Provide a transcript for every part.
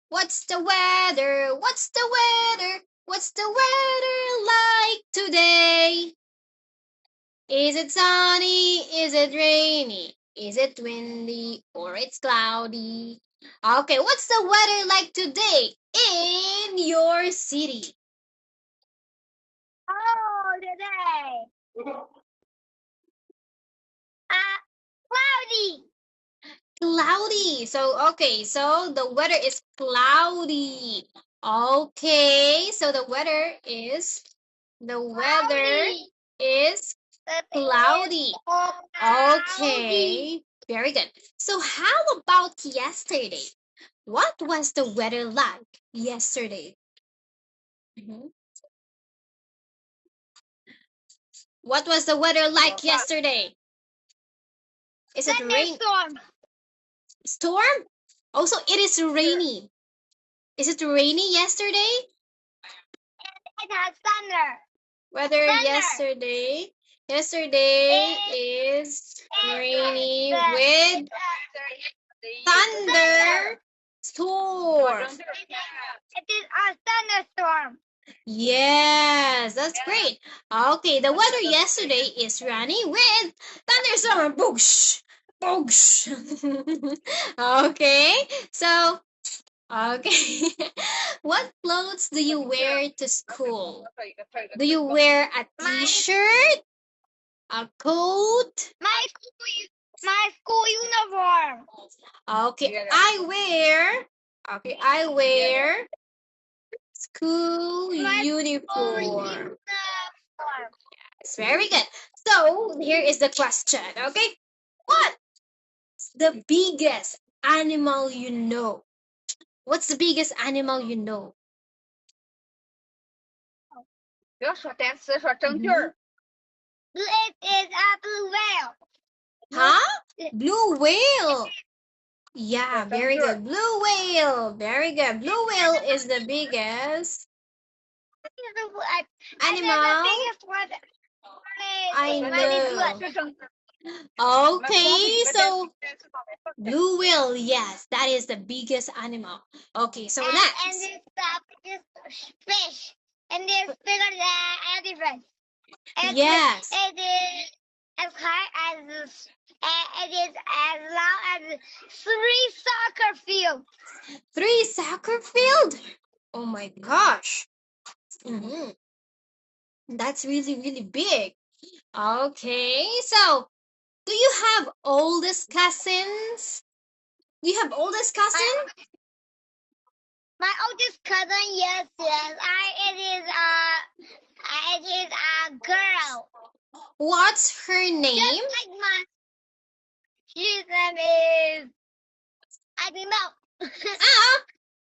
What's the weather? What's the weather? What's the weather like today? Is it sunny? Is it rainy? Is it windy or it's cloudy? Okay, what's the weather like today in your city? Oh, today. Cloudy. Cloudy. So the weather is cloudy. Okay, so the weather is cloudy. Okay, very good. So how about yesterday? What was the weather like yesterday? Mhm. What was the weather like yesterday? Is it rain? Storm? Also, it is rainy. Is it rainy yesterday? It has thunder. Weather Thunder. yesterday. Yesterday is rainy with thunder storm. It is a thunderstorm. Yes, that's great. Okay, the weather yesterday is rainy with thunderstorm. Boosh, boosh. Okay, so okay. What clothes do you wear to school? Do you wear a t-shirt, a coat? My school uniform. Okay, I wear school uniform. It's very good. So here is the question, okay? What's the biggest animal you know? What's the biggest animal you know? 不要说单词，说整句儿。It is a blue whale. Huh? Blue whale. Yeah, very good. Blue whale. Very good. Blue whale is the biggest animal. I know. Okay, so blue whale, yes, that is the biggest animal. Okay, so next. And it's the biggest fish. And it's bigger than elephant. Yes. It is as high as it is as long as 3 soccer fields. 3 soccer field? Oh my gosh. Mhm. That's really, really big. Okay, so do you have oldest cousins? Do you have oldest cousin? My oldest cousin, yes. It is a girl. What's her name? Just like his name is, I don't know.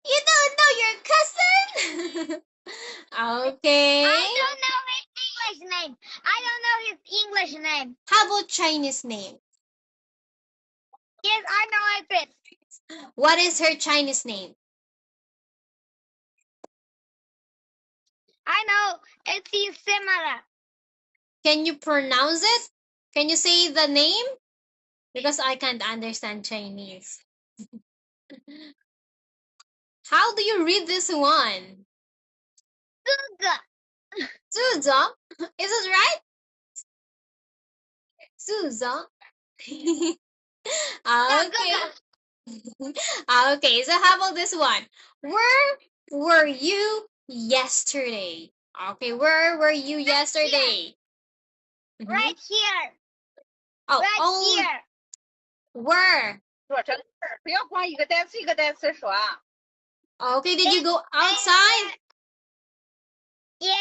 You don't know your cousin? Okay. I don't know his English name. I don't know his English name. How about Chinese name? Yes, I know it. What is her Chinese name? I know it is similar. Can you pronounce it? Can you say the name? Because I can't understand Chinese. How do you read this one? Suza. Is it right? Suza. Okay. Okay, so how about this one? Where were you yesterday? Okay, where were you yesterday? Right here. Oh, Right here. Where? 说整句儿，不要光一个单词一个单词说啊。Okay, did you go outside? Yes.